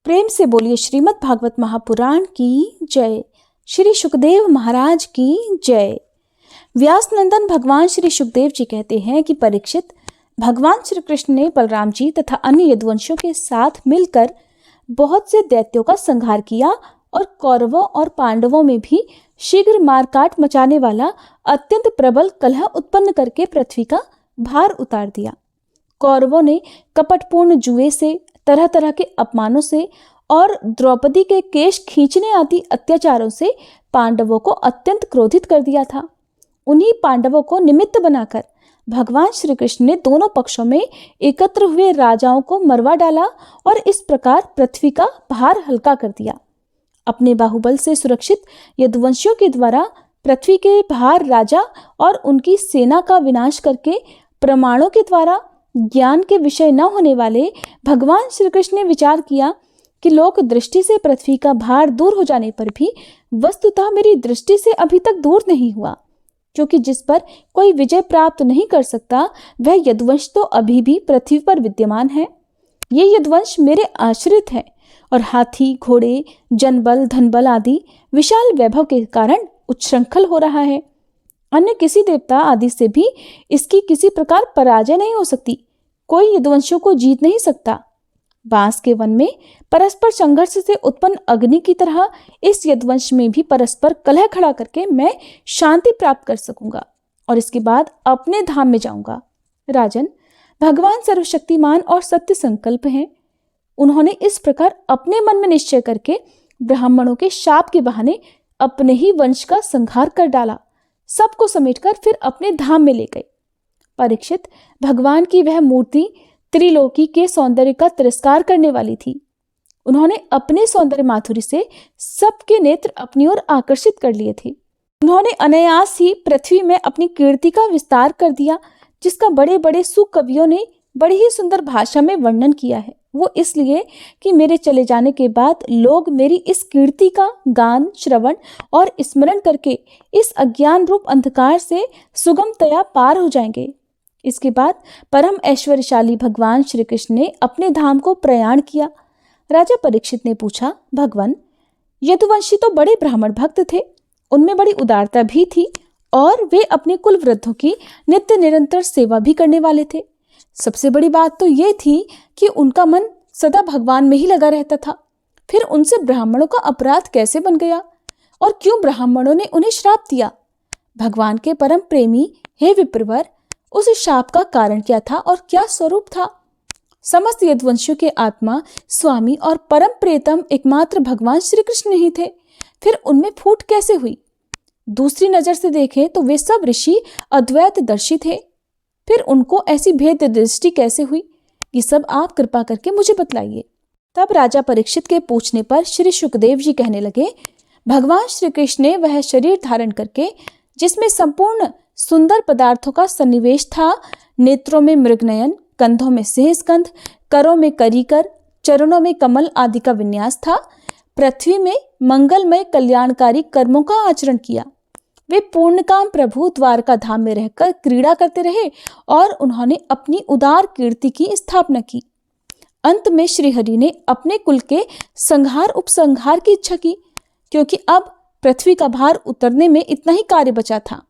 प्रेम से बोलिए श्रीमद् भागवत महापुराण की जय। श्री सुखदेव महाराज की जय। व्यास नंदन भगवान श्री सुखदेव जी कहते हैं कि परीक्षित, भगवान श्री कृष्ण ने बलराम जी तथा अन्य यदुवंशियों के साथ मिलकर बहुत से दैत्यों का संहार किया और कौरवों और पांडवों में भी शीघ्र मारकाट मचाने वाला अत्यंत प्रबल कलह उत्पन्न करके पृथ्वी का भार उतार दिया। कौरवों ने कपटपूर्ण जुए से, तरह तरह के अपमानों से और द्रौपदी के केश खींचने आदि अत्याचारों से पांडवों को अत्यंत क्रोधित कर दिया था। उन्हीं पांडवों को निमित्त बनाकर भगवान श्री कृष्ण ने दोनों पक्षों में एकत्र हुए राजाओं को मरवा डाला और इस प्रकार पृथ्वी का भार हल्का कर दिया। अपने बाहुबल से सुरक्षित यदुवंशियों के द्वारा पृथ्वी के भार राजा और उनकी सेना का विनाश करके प्रमाणों के द्वारा ज्ञान के विषय न होने वाले भगवान श्री कृष्ण ने विचार किया कि लोक दृष्टि से पृथ्वी का भार दूर हो जाने पर भी वस्तुतः मेरी दृष्टि से अभी तक दूर नहीं हुआ, क्योंकि जिस पर कोई विजय प्राप्त नहीं कर सकता वह यदुवंश तो अभी भी पृथ्वी पर विद्यमान है। ये यदुवंश मेरे आश्रित है और हाथी, घोड़े, जनबल, धनबल आदि विशाल वैभव के कारण उच्छृंखल हो रहा है। अन्य किसी देवता आदि से भी इसकी किसी प्रकार पराजय नहीं हो सकती। कोई यदुवंशियों को जीत नहीं सकता। बांस के वन में परस्पर संघर्ष से उत्पन्न अग्नि की तरह इस यदुवंश में भी परस्पर कलह खड़ा करके मैं शांति प्राप्त कर सकूंगा और इसके बाद अपने धाम में जाऊंगा। राजन, भगवान सर्वशक्तिमान और सत्य संकल्प हैं। उन्होंने इस प्रकार अपने मन में निश्चय करके ब्राह्मणों के शाप के बहाने अपने ही वंश का संहार कर डाला। सबको समेटकर फिर अपने धाम में ले गए। परीक्षित, भगवान की वह मूर्ति त्रिलोकी के सौंदर्य का तिरस्कार करने वाली थी। उन्होंने अपने सौंदर्य माधुरी से सबके नेत्र अपनी ओर आकर्षित कर लिए थे। उन्होंने अनायास ही पृथ्वी में अपनी कीर्ति का विस्तार कर दिया, जिसका बड़े बड़े सुकवियों ने बड़ी ही सुंदर भाषा में वर्णन किया है। वो इसलिए कि मेरे चले जाने के बाद लोग मेरी इस कीर्ति का गान, श्रवण और स्मरण करके इस अज्ञान रूप अंधकार से सुगमतया पार हो जाएंगे। इसके बाद परम ऐश्वर्यशाली भगवान श्री कृष्ण ने अपने धाम को प्रयाण किया। राजा परीक्षित ने पूछा, भगवान, यदुवंशी तो बड़े ब्राह्मण भक्त थे, उनमें बड़ी उदारता भी थी और वे अपने कुल वृद्धों की नित्य निरंतर सेवा भी करने वाले थे। सबसे बड़ी बात तो ये थी कि उनका मन सदा भगवान में ही लगा रहता था। फिर उनसे ब्राह्मणों का अपराध कैसे बन गया और क्यों ब्राह्मणों ने उन्हें श्राप दिया? भगवान के परम प्रेमी हे विप्रवर, उस शाप का कारण क्या था और क्या स्वरूप था? समस्त यदुवंशियों के आत्मा, स्वामी और परम प्रियतम एकमात्र भगवान श्री कृष्ण ही थे। फिर उनमें फूट कैसे हुई? दूसरी नजर से देखें तो वे सब ऋषि अद्वैत दर्शी थे। फिर उनको ऐसी भेद दृष्टि कैसे हुई? ये सब आप कृपा करके मुझे बतलाइए। तब राजा परीक्षित के पूछने पर श्री सुखदेव जी कहने लगे, भगवान श्री कृष्ण ने वह शरीर धारण करके जिसमें संपूर्ण सुंदर पदार्थों का सन्निवेश था, नेत्रों में मृगनयन, कंधों में सिंहस्कंध, करों में करीकर, चरणों में कमल आदि का विन्यास था, पृथ्वी में मंगलमय कल्याणकारी कर्मों का आचरण किया। वे पूर्णकाम प्रभु द्वारका धाम में रहकर क्रीड़ा करते रहे और उन्होंने अपनी उदार कीर्ति की स्थापना की। अंत में श्रीहरि ने अपने कुल के संहार उपसंहार की इच्छा की, क्योंकि अब पृथ्वी का भार उतरने में इतना ही कार्य बचा था।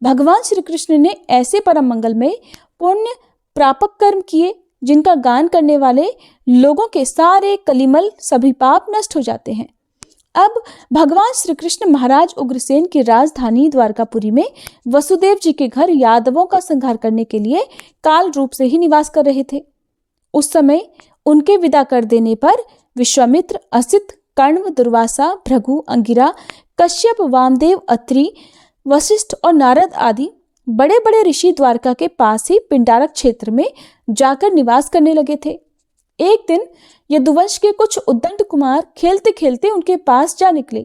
भगवान श्री कृष्ण ने ऐसे परम मंगल में पुण्य प्रापक कर्म किए जिनका गान करने वाले लोगों के सारे कलिमल, सभी पाप नष्ट हो जाते हैं। अब भगवान श्री कृष्ण महाराज उग्रसेन की राजधानी द्वारकापुरी में वसुदेव जी के घर यादवों का संहार करने के लिए काल रूप से ही निवास कर रहे थे। उस समय उनके विदा कर देने पर विश्वामित्र, असित, कण्व, दुर्वासा, भृगु, अंगिरा, कश्यप, वामदेव, अत्रि, वशिष्ठ और नारद आदि बड़े बड़े ऋषि द्वारका के पास ही पिंडारक क्षेत्र में जाकर निवास करने लगे थे। एक दिन यदुवंश के कुछ उद्दंड कुमार खेलते खेलते उनके पास जा निकले।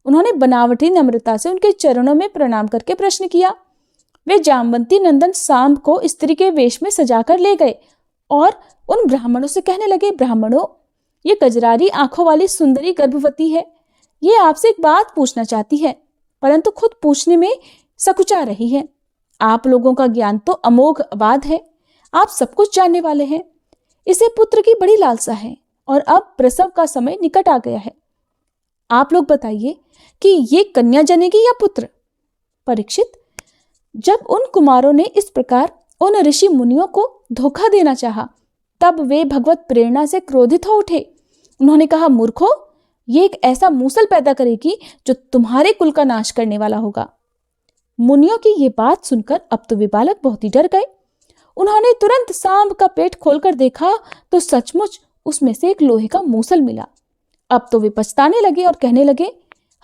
उन्होंने बनावटी नम्रता से उनके चरणों में प्रणाम करके प्रश्न किया। वे जामवंती नंदन सांब को स्त्री के वेश में सजाकर ले गए और उन ब्राह्मणों से कहने लगे, ब्राह्मणों, ये कजरारी आंखों वाली सुंदरी गर्भवती है। ये आपसे एक बात पूछना चाहती है, परंतु खुद पूछने में सकुचा रही है। आप लोगों का ज्ञान तो अमोघ अबाध है, आप सब कुछ जानने वाले हैं। इसे पुत्र की बड़ी लालसा है। और अब प्रसव का समय निकट आ गया है। आप लोग बताइए कि ये कन्या जनेगी या पुत्र? परीक्षित, जब उन कुमारों ने इस प्रकार उन ऋषि मुनियों को धोखा देना चाहा, तब वे भगवत प्रेरणा से क्रोधित हो उठे। उन्होंने कहा, मूर्खों, ये एक ऐसा मूसल पैदा करेगी जो तुम्हारे कुल का नाश करने वाला होगा। मुनियों की ये बात सुनकर अब तो वे बालक बहुत ही डर गए। उन्होंने तुरंत सांब का पेट खोलकर देखा तो सचमुच उसमें से एक लोहे का मूसल मिला। अब तो वे पछताने लगे और कहने लगे,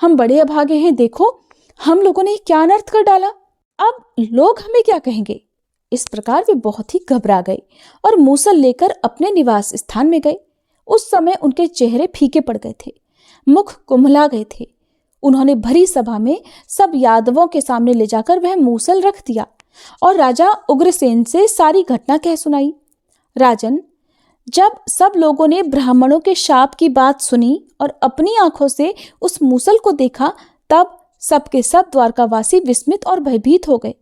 हम बड़े अभागे हैं, देखो हम लोगों ने क्या अनर्थ कर डाला, अब लोग हमें क्या कहेंगे। इस प्रकार वे बहुत ही घबरा गए और मूसल लेकर अपने निवास स्थान में गए। उस समय उनके चेहरे फीके पड़ गए थे, मुख कुम्हला गए थे। उन्होंने भरी सभा में सब यादवों के सामने ले जाकर वह मूसल रख दिया और राजा उग्रसेन से सारी घटना कह सुनाई। राजन, जब सब लोगों ने ब्राह्मणों के शाप की बात सुनी और अपनी आंखों से उस मूसल को देखा, तब सबके सब द्वारकावासी विस्मित और भयभीत हो गए,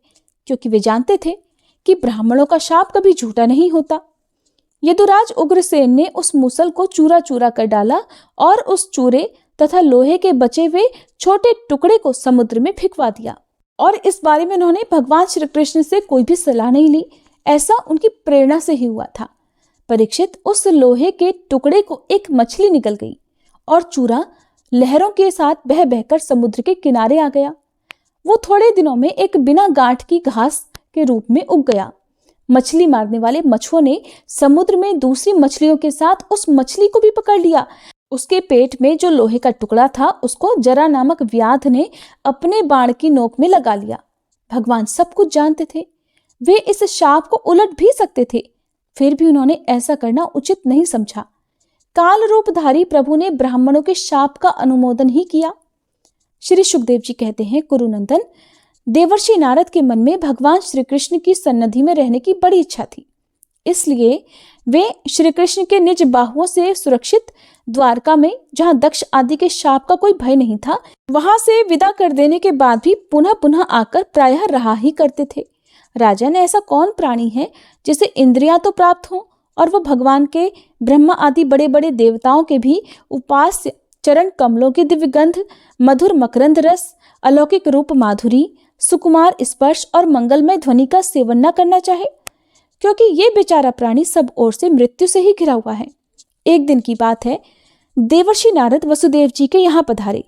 क्योंकि वे जानते थे कि ब्राह्मणों का शाप कभी झूठा नहीं होता। यदुराज उग्रसेन ने उस मूसल को चूरा चूरा कर डाला और उस चूरे तथा लोहे के बचे हुए छोटे टुकड़े को समुद्र में फेंकवा दिया। और इस बारे में उन्होंने भगवान श्री कृष्ण से कोई भी सलाह नहीं ली, ऐसा उनकी प्रेरणा से ही हुआ था। परीक्षित, उस लोहे के टुकड़े को एक मछली निकल गई और चूरा लहरों के साथ बह बहकर समुद्र के किनारे आ गया। वो थोड़े दिनों में एक बिना गांठ की घास के रूप में उग गया। मछली मारने वाले मछुओं ने समुद्र में दूसरी मछलियों के साथ उस मछली को भी पकड़ लिया। उसके पेट में जो लोहे का टुकड़ा था, उसको जरा नामक व्याध ने अपने बाण की नोक में लगा लिया। भगवान सब कुछ जानते थे, वे इस शाप को उलट भी सकते थे, फिर भी उन्होंने ऐसा करना उचित नहीं समझा। काल रूपधारी प्रभु ने ब्राह्मणों के शाप का अनुमोदन ही किया। श्री सुखदेव जी कहते हैं, कुरुनंदन, देवर्षि नारद के मन में भगवान श्री कृष्ण की सन्निधि में रहने की बड़ी इच्छा थी, इसलिए वे श्री कृष्ण के निज बाहुओं से सुरक्षित द्वारका में, जहां दक्ष आदि के शाप का कोई भय नहीं था, वहां से विदा कर देने के बाद भी पुनः पुनः आकर प्रायः रहा ही करते थे। राजन, ऐसा कौन प्राणी है जिसे इंद्रियां तो प्राप्त हों और वह भगवान के, ब्रह्मा आदि बड़े बड़े देवताओं के भी उपास्य चरण कमलों की दिव्य गंध, मधुर मकरंद रस, अलौकिक रूप माधुरी, सुकुमार स्पर्श और मंगलमय ध्वनि का सेवन न करना चाहे, क्योंकि ये बेचारा प्राणी सब ओर से मृत्यु से ही घिरा हुआ है। एक दिन की बात है, देवर्षि नारद वसुदेव जी के यहाँ पधारे।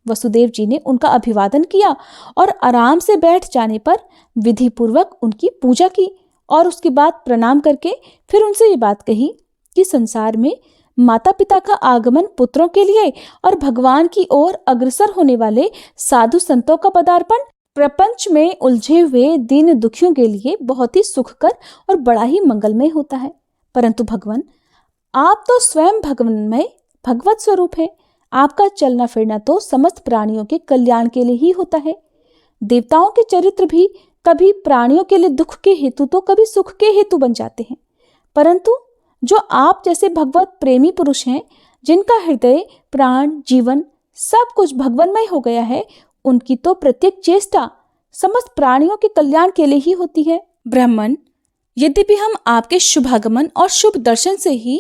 वसुदेव जी ने उनका अभिवादन किया और आराम से बैठ जाने पर विधि पूर्वक उनकी पूजा की और उसके बाद प्रणाम करके फिर उनसे ये बात कही कि संसार में माता पिता का आगमन, पुत्रों के लिए और भगवान की ओर अग्रसर होने वाले साधु संतों का पदार्पण प्रपंच में उलझे हुए दीन दुखियों के लिए बहुत ही सुखकर और बड़ा ही मंगलमय होता है। परंतु भगवान, आप तो स्वयं भगवानमय भगवत स्वरूप है। आपका चलना फिरना तो समस्त प्राणियों के कल्याण के लिए ही होता है। देवताओं के चरित्र भी कभी प्राणियों के लिए दुख के हेतु तो कभी सुख के हेतु बन जाते हैं, परंतु जो आप जैसे भगवत प्रेमी पुरुष हैं, जिनका हृदय, प्राण, जीवन सब कुछ भगवानमय हो गया है, उनकी तो प्रत्येक चेष्टा समस्त प्राणियों के कल्याण के लिए ही होती है। ब्राह्मण, यद्यपि हम आपके शुभागमन और शुभ दर्शन से ही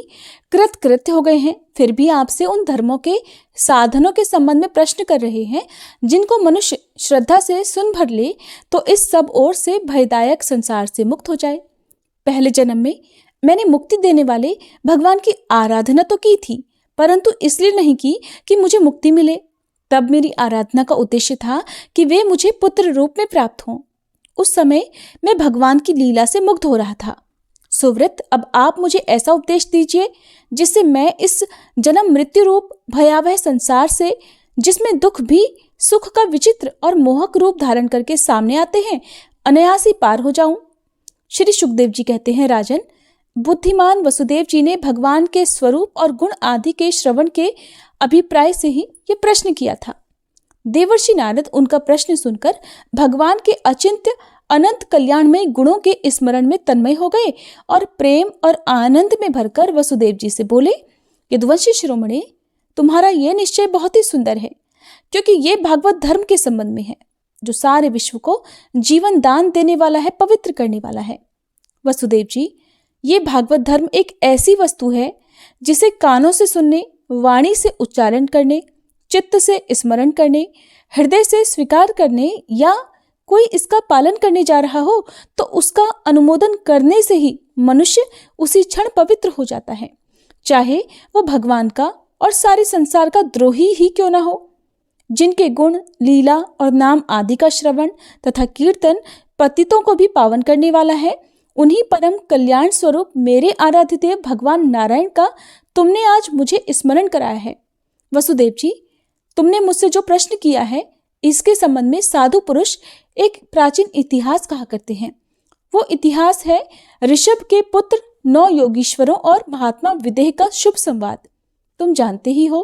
कृतकृत्य हो गए हैं, फिर भी आपसे उन धर्मों के साधनों के संबंध में प्रश्न कर रहे हैं जिनको मनुष्य श्रद्धा से सुन भर ले तो इस सब ओर से भयदायक संसार से मुक्त हो जाए। पहले जन्म में मैंने मुक्ति देने वाले भगवान की आराधना तो की थी, परंतु इसलिए नहीं की कि मुझे मुक्ति मिले। तब मेरी आराधना का उद्देश्य था कि वे मुझे पुत्र रूप में प्राप्त हों। उस समय मैं भगवान की लीला से मुग्ध हो रहा था। सुव्रत, अब आप मुझे ऐसा उपदेश दीजिए जिससे मैं इस जन्म मृत्यु रूप भयावह संसार से, जिसमें दुख भी सुख का विचित्र और मोहक रूप धारण करके सामने आते हैं, अनायास ही पार हो जाऊं। श्री सुखदेव जी कहते हैं, राजन, बुद्धिमान वसुदेव जी ने भगवान के स्वरूप और गुण आदि के श्रवण के अभिप्राय से ही यह प्रश्न किया था। देवर्षि नारद उनका प्रश्न सुनकर भगवान के अचिंत्य अनंत कल्याण में गुणों के स्मरण में तन्मय हो गए और प्रेम और आनंद में भरकर वसुदेव जी से बोले, यदुवंशी शिरोमणि, तुम्हारा यह निश्चय बहुत ही सुंदर है, क्योंकि ये भागवत धर्म के संबंध में है, जो सारे विश्व को जीवन दान देने वाला है, पवित्र करने वाला है। वसुदेव जी, ये भागवत धर्म एक ऐसी वस्तु है जिसे कानों से सुनने, वाणी से उच्चारण करने, चित्त से स्मरण करने, हृदय से स्वीकार करने या कोई इसका पालन करने जा रहा हो तो उसका अनुमोदन करने से ही मनुष्य उसी क्षण पवित्र हो जाता है, चाहे वो भगवान का और सारे संसार का द्रोही ही क्यों ना हो। जिनके गुण, लीला और नाम आदि का श्रवण तथा कीर्तन पतितों को भी पावन करने वाला है, उन्हीं परम कल्याण स्वरूप मेरे आराध्य देव भगवान नारायण का तुमने आज मुझे स्मरण कराया है। वसुदेव जी, तुमने मुझसे जो प्रश्न किया है इसके संबंध में साधु पुरुष एक प्राचीन इतिहास कहा करते हैं। वो इतिहास है ऋषभ के पुत्र 9 योगीश्वरों और महात्मा विदेह का शुभ संवाद। तुम जानते ही हो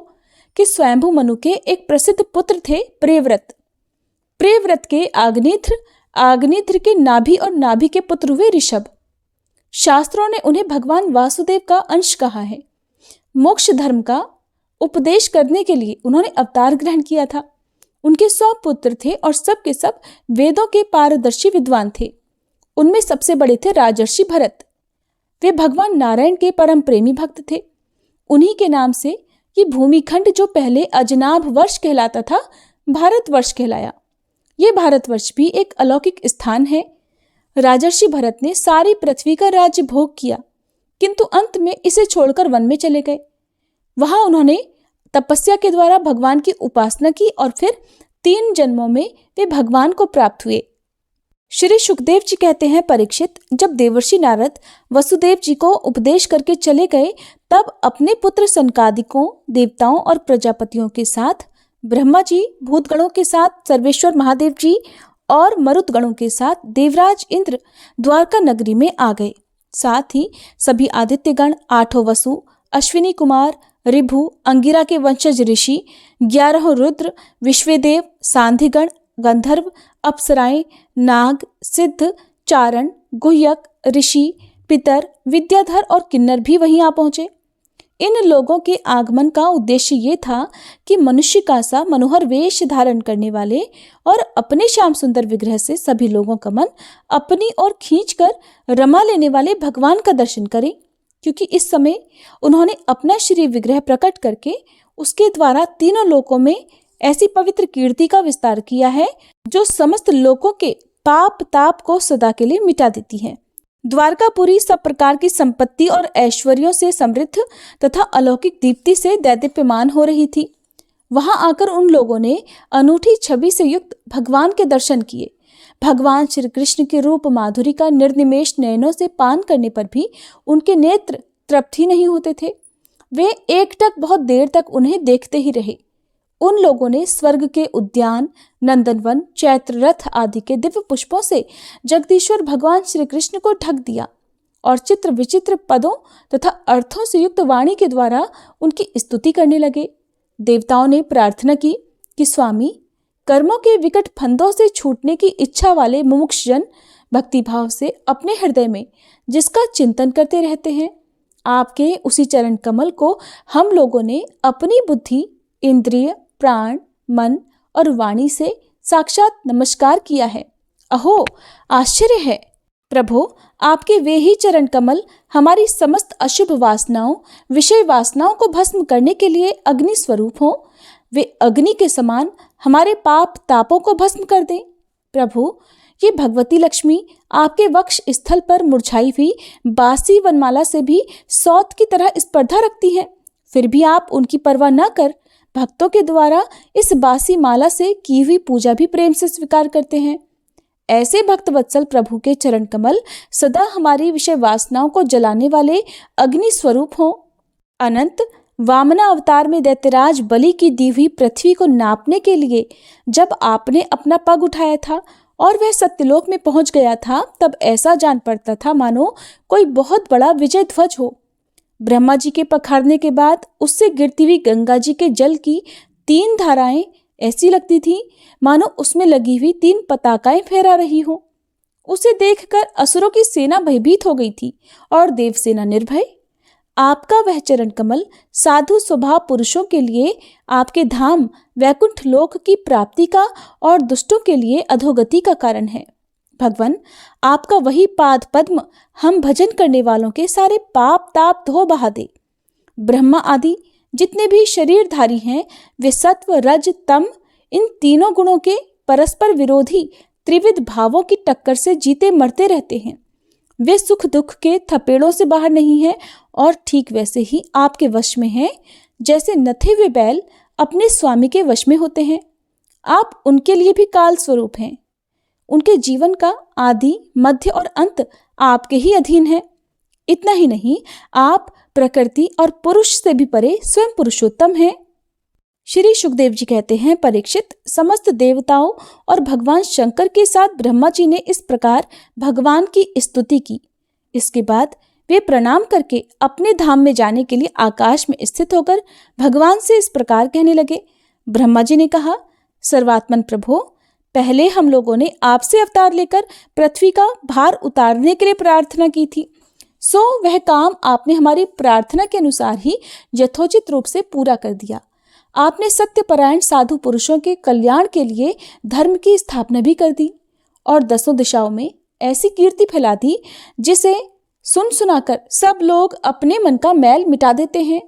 कि स्वयंभू मनु के एक प्रसिद्ध पुत्र थे प्रियव्रत। प्रियव्रत के आग्नेत्र, आग्नेत्र के नाभि और नाभि के पुत्र हुए ऋषभ। शास्त्रों ने उन्हें भगवान वासुदेव का अंश कहा है। मोक्ष धर्म का उपदेश करने के लिए उन्होंने अवतार ग्रहण किया था। उनके 100 पुत्र थे और सब के सब वेदों के पारदर्शी विद्वान थे। उनमें सबसे बड़े थे राजर्षि भरत। वे भगवान नारायण के परम प्रेमी भक्त थे। उन्हीं के नाम से ये भूमिखंड जो पहले अजनाभ वर्ष कहलाता था, भारतवर्ष कहलाया। ये भारतवर्ष भी एक अलौकिक स्थान है। राजर्षि भरत ने सारी पृथ्वी का राज्य भोग किया, किंतु अंत में इसे छोड़कर वन में चले गए। वहां उन्होंने तपस्या के द्वारा भगवान की उपासना की और फिर 3 जन्मों में वे भगवान को प्राप्त हुए। श्री सुखदेव जी कहते हैं, परीक्षित, जब देवर्षि नारद वसुदेव जी को उपदेश करके चले गए तब अपने पुत्र सनकादिकों, देवताओं और प्रजापतियों के साथ, ब्रह्मा जी, भूतगणों के साथ सर्वेश्वर महादेव जी और मरुतगणों के साथ देवराज इंद्र द्वारका नगरी में आ गए। साथ ही सभी आदित्यगण, 8 वसु, अश्विनी कुमार, ऋभु, अंगिरा के वंशज ऋषि, 11 रुद्र, विश्वेदेव, सांध्यगण, गंधर्व, अप्सराएं, नाग, सिद्ध, चारण, गुह्यक, ऋषि, पितर, विद्याधर और किन्नर भी वहीं आ पहुंचे। इन लोगों के आगमन का उद्देश्य ये था कि मनुष्य का सा मनोहर वेश धारण करने वाले और अपने श्याम सुंदर विग्रह से सभी लोगों का मन अपनी ओर खींचकर रमा लेने वाले भगवान का दर्शन करें, क्योंकि इस समय उन्होंने अपना श्री विग्रह प्रकट करके उसके द्वारा तीनों लोकों में ऐसी पवित्र कीर्ति का विस्तार किया है जो समस्त लोकों के पाप ताप को सदा के लिए मिटा देती है। द्वारकापुरी सब प्रकार की संपत्ति और ऐश्वर्यों से समृद्ध तथा अलौकिक दीप्ति से दैदीप्यमान हो रही थी। वहां आकर उन लोगों ने अनूठी छवि से युक्त भगवान के दर्शन किए। भगवान श्री कृष्ण के रूप माधुरी का निर्निमेष नयनों से पान करने पर भी उनके नेत्र तृप्त ही नहीं होते थे। वे एकटक बहुत देर तक उन्हें देखते ही रहे। उन लोगों ने स्वर्ग के उद्यान, नंदनवन, चैत्र रथ आदि के दिव्य पुष्पों से जगदीश्वर भगवान श्री कृष्ण को ढक दिया और चित्र विचित्र पदों तथा अर्थों से युक्त वाणी के द्वारा उनकी स्तुति करने लगे। देवताओं ने प्रार्थना की कि स्वामी, कर्मों के विकट फंदों से छूटने की इच्छा वाले मुमुक्षजन भक्तिभाव से अपने हृदय में जिसका चिंतन करते रहते हैं, आपके उसी चरण कमल को हम लोगों ने अपनी बुद्धि, इंद्रिय, प्राण, मन और वाणी से साक्षात नमस्कार किया है। अहो, आश्चर्य है प्रभु, आपके वे ही चरण कमल हमारी समस्त अशुभ वासनाओं, विषय वासनाओं को भस्म करने के लिए अग्नि स्वरूप हो। वे अग्नि के समान हमारे पाप तापों को भस्म कर दें। प्रभु, ये भगवती लक्ष्मी आपके वक्ष स्थल पर मुरझाई हुई बासी वनमाला से भी सौत की तरह स्पर्धा रखती हैं, फिर भी आप उनकी परवाह न कर भक्तों के द्वारा इस बासी माला से की हुई पूजा भी प्रेम से स्वीकार करते हैं। ऐसे भक्त वत्सल प्रभु के चरण कमल सदा हमारी विषय वासनाओं को जलाने वाले अग्नि स्वरूप हों। अनंत वामना अवतार में दैत्यराज बलि की दी हुई पृथ्वी को नापने के लिए जब आपने अपना पग उठाया था और वह सत्यलोक में पहुंच गया था, तब ऐसा जान पड़ता था मानो कोई बहुत बड़ा विजय ध्वज हो। ब्रह्मा जी के पखारने के बाद उससे गिरती हुई गंगा जी के जल की 3 धाराएं ऐसी लगती थी मानो उसमें लगी हुई 3 पताकाएं फहरा रही हो। उसे देखकर असुरों की सेना भयभीत हो गई थी और देवसेना निर्भय। आपका वह चरण कमल साधु स्वभाव पुरुषों के लिए आपके धाम वैकुंठ लोक की प्राप्ति का और दुष्टों के लिए अधोगति का कारण है। भगवान, आपका वही पाद पद्म हम भजन करने वालों के सारे पाप ताप धो बहा दे। ब्रह्मा आदि जितने भी शरीरधारी हैं वे सत्व रज तम इन तीनों गुणों के परस्पर विरोधी त्रिविध भावों की टक्कर से जीते मरते रहते हैं। वे सुख दुख के थपेड़ों से बाहर नहीं हैं और ठीक वैसे ही आपके वश में हैं जैसे नथे हुए बैल अपने स्वामी के वश में होते हैं। आप उनके लिए भी काल स्वरूप हैं। उनके जीवन का आदि मध्य और अंत आपके ही अधीन है। इतना ही नहीं, आप प्रकृति और पुरुष से भी परे स्वयं पुरुषोत्तम हैं। श्री सुखदेव जी कहते हैं, परीक्षित, समस्त देवताओं और भगवान शंकर के साथ ब्रह्मा जी ने इस प्रकार भगवान की स्तुति की। इसके बाद वे प्रणाम करके अपने धाम में जाने के लिए आकाश में स्थित होकर भगवान से इस प्रकार कहने लगे। ब्रह्मा जी ने कहा, सर्वात्मन प्रभो, पहले हम लोगों ने आपसे अवतार लेकर पृथ्वी का भार उतारने के लिए प्रार्थना की थी, सो वह काम आपने हमारी प्रार्थना के अनुसार ही यथोचित रूप से पूरा कर दिया। आपने सत्यपरायण साधु पुरुषों के कल्याण के लिए धर्म की स्थापना भी कर दी और दसों दिशाओं में ऐसी कीर्ति फैला दी जिसे सुन सुनाकर सब लोग अपने मन का मैल मिटा देते हैं।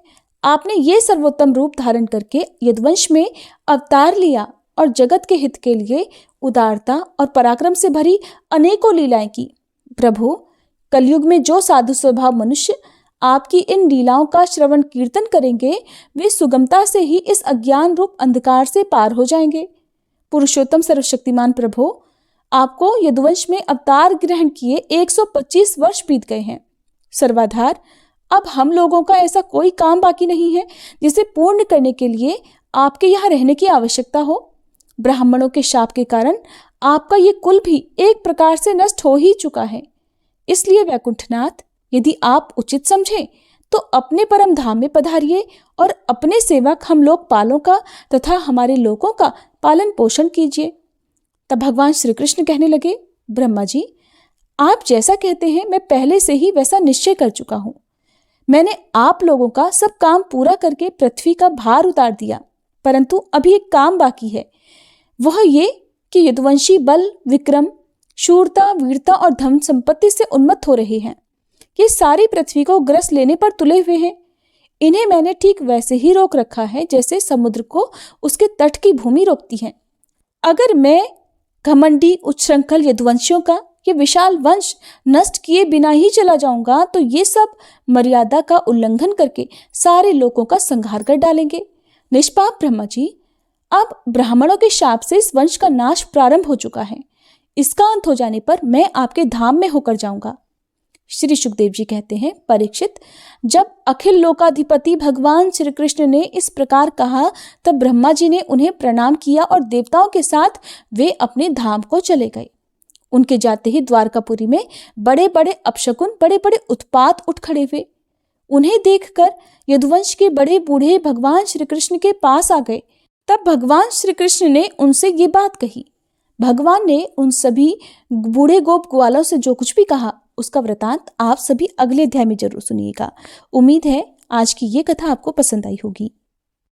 आपने ये सर्वोत्तम रूप धारण करके यदुवंश में अवतार लिया और जगत के हित के लिए उदारता और पराक्रम से भरी अनेकों लीलाएं की। प्रभु, कलयुग में जो साधु स्वभाव मनुष्य आपकी इन लीलाओं का श्रवण कीर्तन करेंगे वे सुगमता से ही इस अज्ञान रूप अंधकार से पार हो जाएंगे। पुरुषोत्तम सर्वशक्तिमान प्रभु, आपको यदुवंश में अवतार ग्रहण किए 125 वर्ष बीत गए हैं। सर्वाधार, अब हम लोगों का ऐसा कोई काम बाकी नहीं है जिसे पूर्ण करने के लिए आपके यहाँ रहने की आवश्यकता हो। ब्राह्मणों के शाप के कारण आपका ये कुल भी एक प्रकार से नष्ट हो ही चुका है। इसलिए वैकुंठनाथ, यदि आप उचित समझें तो अपने परम धाम में पधारिए और अपने सेवक हम लोकपालों का तथा हमारे लोगों का पालन पोषण कीजिए। तब भगवान श्री कृष्ण कहने लगे, ब्रह्मा जी, आप जैसा कहते हैं मैं पहले से ही वैसा निश्चय कर चुका हूँ। मैंने आप लोगों का सब काम पूरा करके पृथ्वी का भार उतार दिया, परंतु अभी एक काम बाकी है। वह ये कि यदुवंशी बल, विक्रम, शूरता, वीरता और धन संपत्ति से उन्मत्त हो रहे हैं। ये सारी पृथ्वी को ग्रस लेने पर तुले हुए हैं। इन्हें मैंने ठीक वैसे ही रोक रखा है जैसे समुद्र को उसके तट की भूमि रोकती है। अगर मैं घमंडी उच्छृंखल यदुवंशियों का ये विशाल वंश नष्ट किए बिना ही चला जाऊंगा तो ये सब मर्यादा का उल्लंघन करके सारे लोगों का संहार कर डालेंगे। निष्पाप ब्रह्मा जी, अब ब्राह्मणों के शाप से इस वंश का नाश प्रारंभ हो चुका है। इसका अंत हो जाने पर मैं आपके धाम में होकर जाऊंगा। श्री सुखदेव जी कहते हैं, परीक्षित, जब अखिल लोकाधिपति भगवान श्री कृष्ण ने इस प्रकार कहा तब ब्रह्मा जी ने उन्हें प्रणाम किया और देवताओं के साथ वे अपने धाम को चले गए। उनके जाते ही द्वारकापुरी में बड़े बड़े अपशकुन, बड़े बड़े उत्पात उठ खड़े हुए। उन्हें देखकर यदुवंश के बड़े बूढ़े भगवान श्री कृष्ण के पास आ गए। तब भगवान श्री कृष्ण ने उनसे ये बात कही। भगवान ने उन सभी बूढ़े गोप ग्वालों से जो कुछ भी कहा उसका वृतांत आप सभी अगले अध्याय में जरूर सुनिएगा। उम्मीद है आज की ये कथा आपको पसंद आई होगी।